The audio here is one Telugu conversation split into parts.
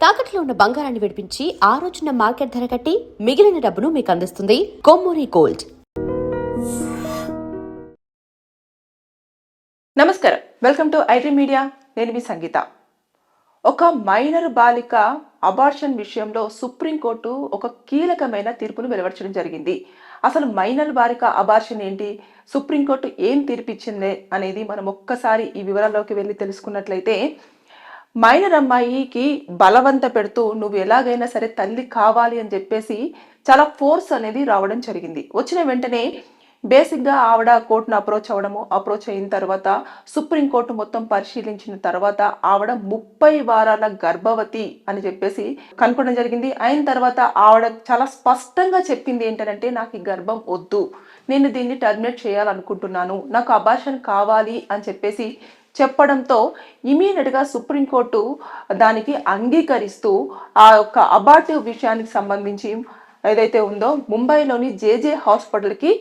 తాకట్లో ఉన్న బంగారాన్ని విడిపించి ఆ రోజున మార్కెట్ ధర కట్టి మిగిలిన డబ్బును మీకు అందిస్తుంది కొమ్మూరి గోల్డ్. నమస్కారం, వెల్కమ్ టు ఐటీ మీడియా. నేను మీ సంగీత. ఒక మైనర్ బాలిక అబార్షన్ విషయంలో సుప్రీంకోర్టు ఒక కీలకమైన తీర్పును వెలువరించడం జరిగింది. అసలు మైనర్ బాలిక అబార్షన్ ఏంటి, సుప్రీంకోర్టు ఏం తీర్పిచ్చింది అనేది మనం ఒక్కసారి ఈ వివరాల్లోకి వెళ్ళి తెలుసుకున్నట్లయితే, మైనర్ అమ్మాయికి బలవంత పెడుతూ నువ్వు ఎలాగైనా సరే తల్లి కావాలి అని చెప్పేసి చాలా ఫోర్స్ అనేది రావడం జరిగింది. వచ్చిన వెంటనే బేసిక్గా ఆవిడ కోర్టును అప్రోచ్ అయిన తర్వాత సుప్రీంకోర్టు మొత్తం పరిశీలించిన తర్వాత ఆవిడ 30 వారాల గర్భవతి అని చెప్పేసి కనుక్కోవడం జరిగింది. అయిన తర్వాత ఆవిడ చాలా స్పష్టంగా చెప్పింది ఏంటంటే, నాకు ఈ గర్భం వద్దు, నేను దీన్ని టర్మినేట్ చేయాలనుకుంటున్నాను, నాకు అబార్షన్ కావాలి అని చెప్పేసి చెప్పడంతో ఇమీడియట్గా సుప్రీంకోర్టు దానికి అంగీకరిస్తూ ఆ యొక్క అబార్టివ్ విషయానికి సంబంధించి ఏదైతే ఉందో ముంబైలోని జేజే హాస్పిటల్కి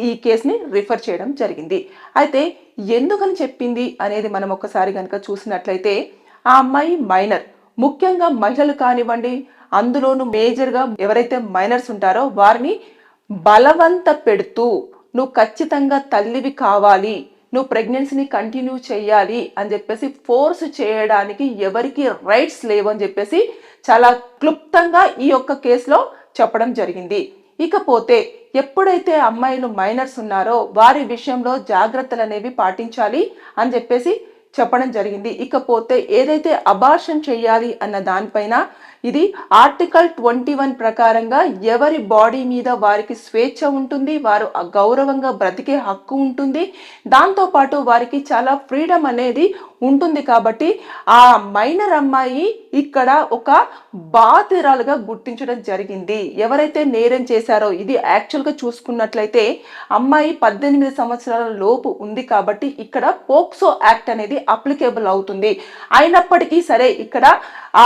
ఈ కేసుని రిఫర్ చేయడం జరిగింది. అయితే ఎందుకని చెప్పింది అనేది మనం ఒకసారి కనుక చూసినట్లయితే, ఆ అమ్మాయి మైనర్, ముఖ్యంగా మహిళలు కానివ్వండి, అందులోనూ మేజర్గా ఎవరైతే మైనర్స్ ఉంటారో వారిని బలవంత పెడుతూ నువ్వు ఖచ్చితంగా తల్లివి కావాలి, నువ్వు ప్రెగ్నెన్సీని కంటిన్యూ చేయాలి అని చెప్పేసి ఫోర్స్ చేయడానికి ఎవరికి రైట్స్ లేవు అని చెప్పేసి చాలా క్లుప్తంగా ఈ యొక్క కేసులో చెప్పడం జరిగింది. ఇకపోతే ఎప్పుడైతే అమ్మాయిలు మైనర్స్ ఉన్నారో వారి విషయంలో జాగ్రత్తలు అనేవి పాటించాలి అని చెప్పేసి చెప్పడం జరిగింది. ఇకపోతే ఏదైతే అబార్షన్ చేయాలి అన్న దానిపైన ఇది ఆర్టికల్ 21 ప్రకారంగా ఎవరి బాడీ మీద వారికి స్వేచ్ఛ ఉంటుంది, వారు గౌరవంగా బ్రతికే హక్కు ఉంటుంది, దాంతోపాటు వారికి చాలా ఫ్రీడమ్ అనేది ఉంటుంది. కాబట్టి ఆ మైనర్ అమ్మాయి ఇక్కడ ఒక బాధితురాలుగా గుర్తించడం జరిగింది. ఎవరైతే నేరం చేశారో, ఇది యాక్చువల్గా చూసుకున్నట్లయితే అమ్మాయి 18 సంవత్సరాల లోపు ఉంది కాబట్టి ఇక్కడ పోక్సో యాక్ట్ అనేది అప్లికేబుల్ అవుతుంది. అయినప్పటికీ సరే ఇక్కడ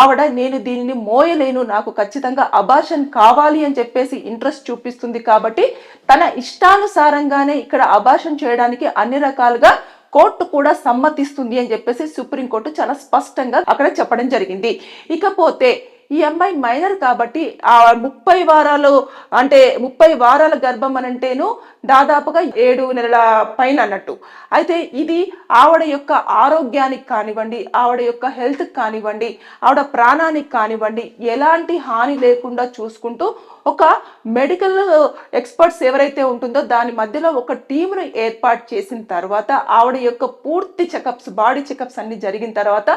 ఆవిడ నేను దీనిని మోయలేను, నాకు ఖచ్చితంగా అబార్షన్ కావాలి అని చెప్పేసి ఇంట్రెస్ట్ చూపిస్తుంది కాబట్టి తన ఇష్టానుసారంగానే ఇక్కడ అబార్షన్ చేయడానికి అన్ని రకాలుగా కోర్టు కూడా సమ్మతిస్తుంది అని చెప్పేసి సుప్రీంకోర్టు చాలా స్పష్టంగా అక్కడ చెప్పడం జరిగింది. ఇకపోతే ఈ అమ్మాయి మైనర్ కాబట్టి ఆ 30 వారాలు అంటే 30 వారాల గర్భం అనంటేను దాదాపుగా 7 నెలల పైన అన్నట్టు. అయితే ఇది ఆవిడ యొక్క ఆరోగ్యానికి కానివ్వండి, ఆవిడ యొక్క హెల్త్కి కానివ్వండి, ఆవిడ ప్రాణానికి కానివ్వండి ఎలాంటి హాని లేకుండా చూసుకుంటూ ఒక మెడికల్ ఎక్స్పర్ట్స్ ఎవరైతే ఉంటుందో దాని మధ్యలో ఒక టీమును ఏర్పాటు చేసిన తర్వాత ఆవిడ యొక్క పూర్తి చెకప్స్, బాడీ చెకప్స్ అన్ని జరిగిన తర్వాత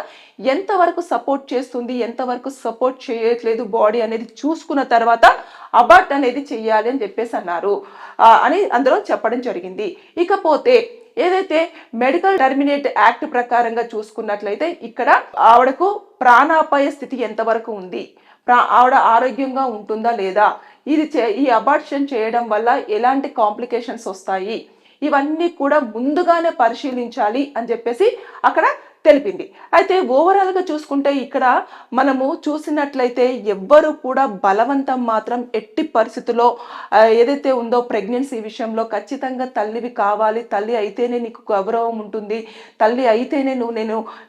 ఎంతవరకు సపోర్ట్ చేస్తుంది, ఎంతవరకు సపోర్ట్ చేయట్లేదు బాడీ అనేది చూసుకున్న తర్వాత అబార్ట్ అనేది చెయ్యాలి అని చెప్పేసి అన్నారు అని అందులో చెప్పడం జరిగింది. ఇకపోతే ఏదైతే మెడికల్ టర్మినేట్ యాక్ట్ ప్రకారంగా చూసుకున్నట్లయితే ఇక్కడ ఆవిడకు ప్రాణాపాయ స్థితి ఎంతవరకు ఉంది, ఆవిడ ఆరోగ్యంగా ఉంటుందా లేదా, ఈ అబార్షన్ చేయడం వల్ల ఎలాంటి కాంప్లికేషన్స్ వస్తాయి, ఇవన్నీ కూడా ముందుగానే పరిశీలించాలి అని చెప్పేసి అక్కడ తెలిపింది. అయితే ఓవరాల్గా చూసుకుంటే ఇక్కడ మనము చూసినట్లయితే ఎవ్వరు కూడా బలవంతం మాత్రం ఎట్టి పరిస్థితుల్లో ఏదైతే ఉందో ప్రెగ్నెన్సీ విషయంలో ఖచ్చితంగా తల్లివి కావాలి, తల్లి అయితేనే నీకు గౌరవం ఉంటుంది, తల్లి అయితేనే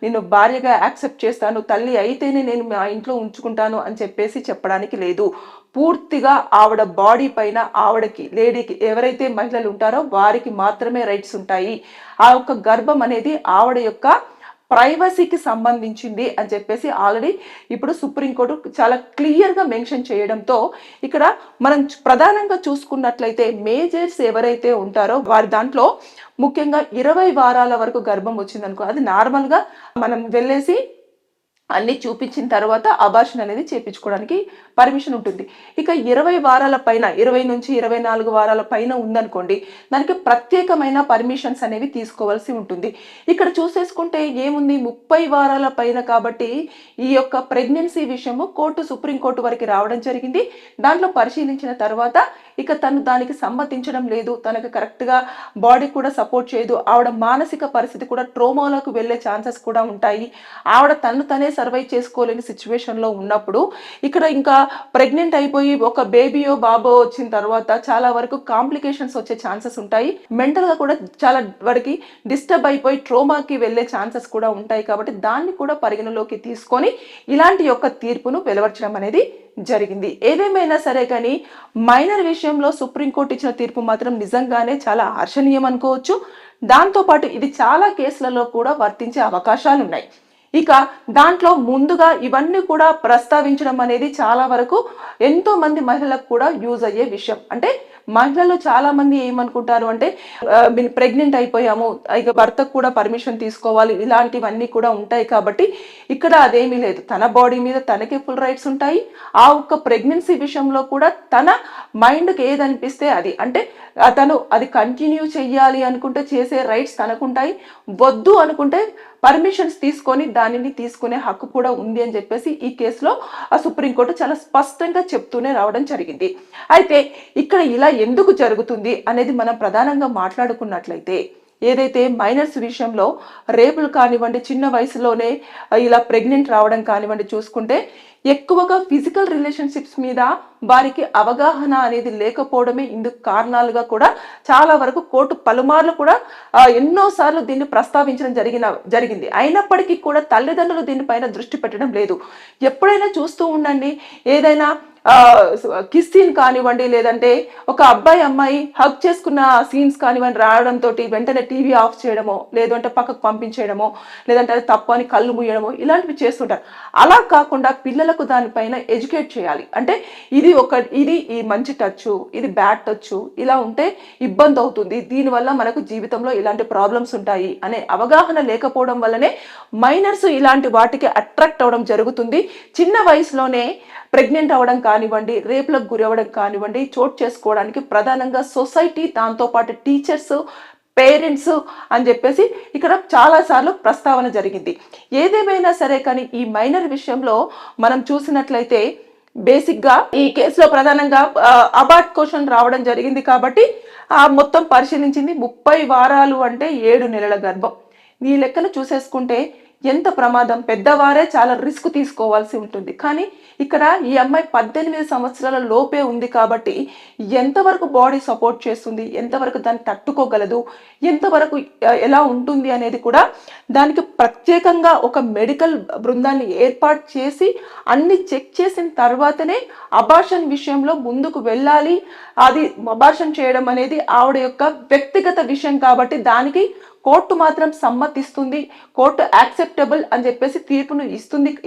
నేను భార్యగా యాక్సెప్ట్ చేస్తాను, తల్లి అయితేనే నేను మా ఇంట్లో ఉంచుకుంటాను అని చెప్పేసి చెప్పడానికి లేదు. పూర్తిగా ఆవిడ బాడీ పైన ఆవిడకి, లేడీకి, ఎవరైతే మహిళలు ఉంటారో వారికి మాత్రమే రైట్స్ ఉంటాయి. ఆ యొక్క గర్భం అనేది ఆవిడ యొక్క ప్రైవసీకి సంబంధించింది అని చెప్పేసి ఆల్రెడీ ఇప్పుడు సుప్రీంకోర్టు చాలా క్లియర్గా మెన్షన్ చేయడంతో ఇక్కడ మనం ప్రధానంగా చూసుకున్నట్లయితే మేజర్స్ ఎవరైతే ఉంటారో వారి దాంట్లో ముఖ్యంగా 20 వారాల వరకు గర్భం వచ్చిందనుకో, అది నార్మల్గా మనం వెళ్ళేసి అన్ని చూపించిన తర్వాత అబార్షన్ అనేది చేయించుకోవడానికి పర్మిషన్ ఉంటుంది. ఇక 20 వారాల పైన, 20 నుంచి 24 వారాల పైన ఉందనుకోండి, దానికి ప్రత్యేకమైన పర్మిషన్స్ అనేవి తీసుకోవాల్సి ఉంటుంది. ఇక్కడ చూసేసుకుంటే ఏముంది, 30 వారాల పైన కాబట్టి ఈ యొక్క ప్రెగ్నెన్సీ విషయము సుప్రీంకోర్టు వరకు రావడం జరిగింది. దాంట్లో పరిశీలించిన తర్వాత ఇక తను దానికి సమ్మతించడం లేదు, తనకు కరెక్ట్గా బాడీ కూడా సపోర్ట్ చేయదు, ఆవిడ మానసిక పరిస్థితి కూడా ట్రోమాలోకి వెళ్ళే ఛాన్సెస్ కూడా ఉంటాయి, ఆవిడ తనే సర్వైవ్ చేసుకోలేని సిచ్యువేషన్లో ఉన్నప్పుడు ఇక్కడ ఇంకా ప్రెగ్నెంట్ అయిపోయి ఒక బేబీయో బాబో వచ్చిన తర్వాత చాలా వరకు కాంప్లికేషన్స్ వచ్చే ఛాన్సెస్ ఉంటాయి. మెంటల్గా కూడా చాలా వరకు డిస్టర్బ్ అయిపోయి ట్రోమాకి వెళ్ళే ఛాన్సెస్ కూడా ఉంటాయి. కాబట్టి దాన్ని కూడా పరిగణలోకి తీసుకొని ఇలాంటి యొక్క తీర్పును వెలువర్చడం అనేది జరిగింది. ఏదేమైనా సరే కానీ మైనర్ విషయంలో సుప్రీంకోర్టు ఇచ్చిన తీర్పు మాత్రం నిజంగానే చాలా హర్షణీయం అనుకోవచ్చు. దాంతోపాటు ఇది చాలా కేసులలో కూడా వర్తించే అవకాశాలు ఉన్నాయి. ఇక దాంట్లో ముందుగా ఇవన్నీ కూడా ప్రస్తావించడం అనేది చాలా వరకు ఎంతో మంది మహిళలకు కూడా యూజ్ అయ్యే విషయం. అంటే మహిళలు చాలా మంది ఏమనుకుంటారు అంటే ప్రెగ్నెంట్ అయిపోయాము, ఇక భర్తకు కూడా పర్మిషన్ తీసుకోవాలి, ఇలాంటివన్నీ కూడా ఉంటాయి. కాబట్టి ఇక్కడ అదేమీ లేదు, తన బాడీ మీద తనకే ఫుల్ రైట్స్ ఉంటాయి. ఆ ఒక్క ప్రెగ్నెన్సీ విషయంలో కూడా తన మైండ్కి ఏదనిపిస్తే అది, అంటే తను అది కంటిన్యూ చెయ్యాలి అనుకుంటే చేసే రైట్స్ తనకుంటాయి, వద్దు అనుకుంటే పర్మిషన్స్ తీసుకొని దానిని తీసుకునే హక్కు కూడా ఉంది అని చెప్పేసి ఈ కేసులో ఆ సుప్రీంకోర్టు చాలా స్పష్టంగా చెప్తూనే రావడం జరిగింది. అయితే ఇక్కడ ఇలా ఎందుకు జరుగుతుంది అనేది మనం ప్రధానంగా మాట్లాడుకున్నట్లయితే, ఏదైతే మైనర్స్ విషయంలో రేపులు కానివ్వండి, చిన్న వయసులోనే ఇలా ప్రెగ్నెంట్ రావడం కానివ్వండి చూసుకుంటే ఎక్కువగా ఫిజికల్ రిలేషన్షిప్స్ మీద వారికి అవగాహన అనేది లేకపోవడమే ఇందుకు కారణాలుగా కూడా చాలా వరకు కోర్టు పలుమార్లు కూడా ఎన్నోసార్లు దీన్ని ప్రస్తావించడం జరిగింది. అయినప్పటికీ కూడా తల్లిదండ్రులు దీనిపైన దృష్టి పెట్టడం లేదు. ఎప్పుడైనా చూస్తూ ఉండండి, ఏదైనా కిస్ సీన్ కానివ్వండి, లేదంటే ఒక అబ్బాయి అమ్మాయి హగ్ చేసుకున్న సీన్స్ కానివ్వండి రావడంతో వెంటనే టీవీ ఆఫ్ చేయడమో, లేదంటే పక్కకు పంపించేయడమో, లేదంటే అది తప్పు అని కళ్ళు మూయడమో ఇలాంటివి చేస్తుంటారు. అలా కాకుండా పిల్లలకు దానిపైన ఎడ్యుకేట్ చేయాలి. అంటే ఇది ఈ మంచి టచ్, ఇది బ్యాడ్ టచ్, ఇలా ఉంటే ఇబ్బంది అవుతుంది, దీనివల్ల మనకు జీవితంలో ఇలాంటి ప్రాబ్లమ్స్ ఉంటాయి అనే అవగాహన లేకపోవడం వల్లనే మైనర్స్ ఇలాంటి వాటికి అట్రాక్ట్ అవ్వడం జరుగుతుంది. చిన్న వయసులోనే ప్రెగ్నెంట్ అవ్వడం కానివ్వండి, రేపులకు గురవ్వడం కానివ్వండి చోటు చేసుకోవడానికి ప్రధానంగా సొసైటీ, దాంతోపాటు టీచర్స్, పేరెంట్స్ అని చెప్పేసి ఇక్కడ చాలాసార్లు ప్రస్తావన జరిగింది. ఏదేమైనా సరే కానీ ఈ మైనర్ విషయంలో మనం చూసినట్లయితే బేసిక్గా ఈ కేసులో ప్రధానంగా అబార్ట్ క్వశ్చన్ రావడం జరిగింది. కాబట్టి మొత్తం పరిశీలించింది 30 వారాలు అంటే 7 నెలల గర్భం. ఈ లెక్కను చూసేసుకుంటే ఎంత ప్రమాదం, పెద్దవారే చాలా రిస్క్ తీసుకోవాల్సి ఉంటుంది. కానీ ఇక్కడ ఈ అమ్మాయి 18 సంవత్సరాల లోపే ఉంది కాబట్టి ఎంతవరకు బాడీ సపోర్ట్ చేస్తుంది, ఎంతవరకు దాన్ని తట్టుకోగలదు, ఎంతవరకు ఎలా ఉంటుంది అనేది కూడా దానికి ప్రత్యేకంగా ఒక మెడికల్ బృందాన్ని ఏర్పాటు చేసి అన్ని చెక్ చేసిన తర్వాతనే అబార్షన్ విషయంలో ముందుకు వెళ్ళాలి. అది అబార్షన్ చేయడం అనేది ఆవిడ యొక్క వ్యక్తిగత విషయం కాబట్టి దానికి కోర్టు మాత్రం సమ్మతిస్తుంది, కోర్టు యాక్సెప్టబుల్ అని చెప్పేసి తీర్పును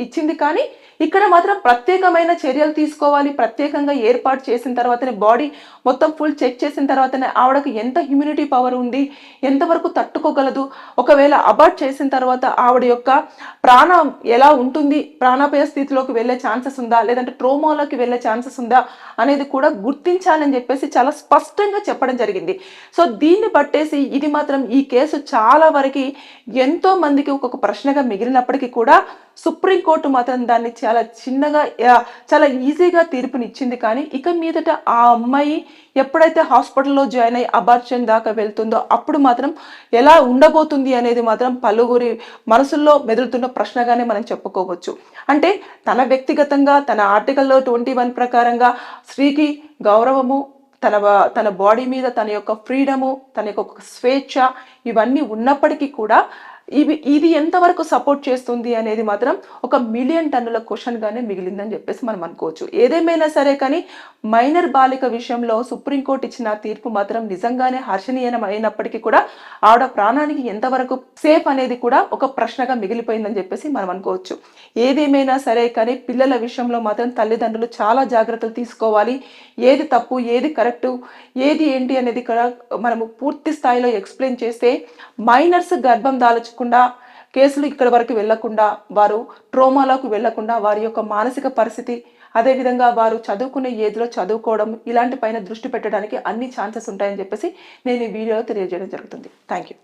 ఇచ్చింది. కానీ ఇక్కడ మాత్రం ప్రత్యేకమైన చర్యలు తీసుకోవాలి. ప్రత్యేకంగా ఏర్పాటు చేసిన తర్వాతనే బాడీ మొత్తం ఫుల్ చెక్ చేసిన తర్వాతనే ఆవిడకు ఎంత ఇమ్యూనిటీ పవర్ ఉంది, ఎంతవరకు తట్టుకోగలదు, ఒకవేళ అబార్ట్ చేసిన తర్వాత ఆవిడ యొక్క ప్రాణం ఎలా ఉంటుంది, ప్రాణాపాయ స్థితిలోకి వెళ్ళే ఛాన్సెస్ ఉందా, లేదంటే ట్రోమాలోకి వెళ్ళే ఛాన్సెస్ ఉందా అనేది కూడా గుర్తించాలని చెప్పేసి చాలా స్పష్టంగా చెప్పడం జరిగింది. సో దీన్ని బట్టేసి ఇది మాత్రం ఈ కేసు చాలా వరకు ఎంతో మందికి ఒక్కొక్క ప్రశ్నగా మిగిలినప్పటికీ కూడా సుప్రీంకోర్టు మాత్రం దాన్ని చాలా చిన్నగా చాలా ఈజీగా తీర్పునిచ్చింది. కానీ ఇక మీదట ఆ అమ్మాయి ఎప్పుడైతే హాస్పిటల్లో జాయిన్ అయ్యి అబార్షన్ దాకా వెళ్తుందో అప్పుడు మాత్రం ఎలా ఉండబోతుంది అనేది మాత్రం పలువురి మనసుల్లో మెదులుతున్న ప్రశ్నగానే మనం చెప్పుకోవచ్చు. అంటే తన వ్యక్తిగతంగా తన ఆర్టికల్లో 21 ప్రకారంగా స్త్రీకి గౌరవము, తన బాడీ మీద తన యొక్క ఫ్రీడము, తన యొక్క స్వేచ్ఛ ఇవన్నీ ఉన్నప్పటికీ కూడా ఇది ఎంతవరకు సపోర్ట్ చేస్తుంది అనేది మాత్రం ఒక మిలియన్ టన్నుల క్వశ్చన్గానే మిగిలిందని చెప్పేసి మనం అనుకోవచ్చు. ఏదేమైనా సరే కానీ మైనర్ బాలిక విషయంలో సుప్రీంకోర్టు ఇచ్చిన తీర్పు మాత్రం నిజంగానే హర్షణీయమైనప్పటికీ కూడా ఆవిడ ప్రాణానికి ఎంతవరకు సేఫ్ అనేది కూడా ఒక ప్రశ్నగా మిగిలిపోయిందని చెప్పేసి మనం అనుకోవచ్చు. ఏదేమైనా సరే కానీ పిల్లల విషయంలో మాత్రం తల్లిదండ్రులు చాలా జాగ్రత్తలు తీసుకోవాలి. ఏది తప్పు, ఏది కరెక్టు, ఏది ఏంటి అనేది కూడా మనము పూర్తి స్థాయిలో ఎక్స్ప్లెయిన్ చేస్తే మైనర్స్ గర్భం దాల్చకుండా, కేసులు ఇక్కడ వరకు వెళ్లకుండా, వారు ట్రోమాలోకి వెళ్లకుండా, వారి యొక్క మానసిక పరిస్థితి, అదేవిధంగా వారు చదువుకునే ఏజ్లో చదువుకోవడం ఇలాంటి పైన దృష్టి పెట్టడానికి అన్ని ఛాన్సెస్ ఉంటాయని చెప్పేసి నేను ఈ వీడియోలో తెలియజేయడం జరుగుతుంది. Thank you.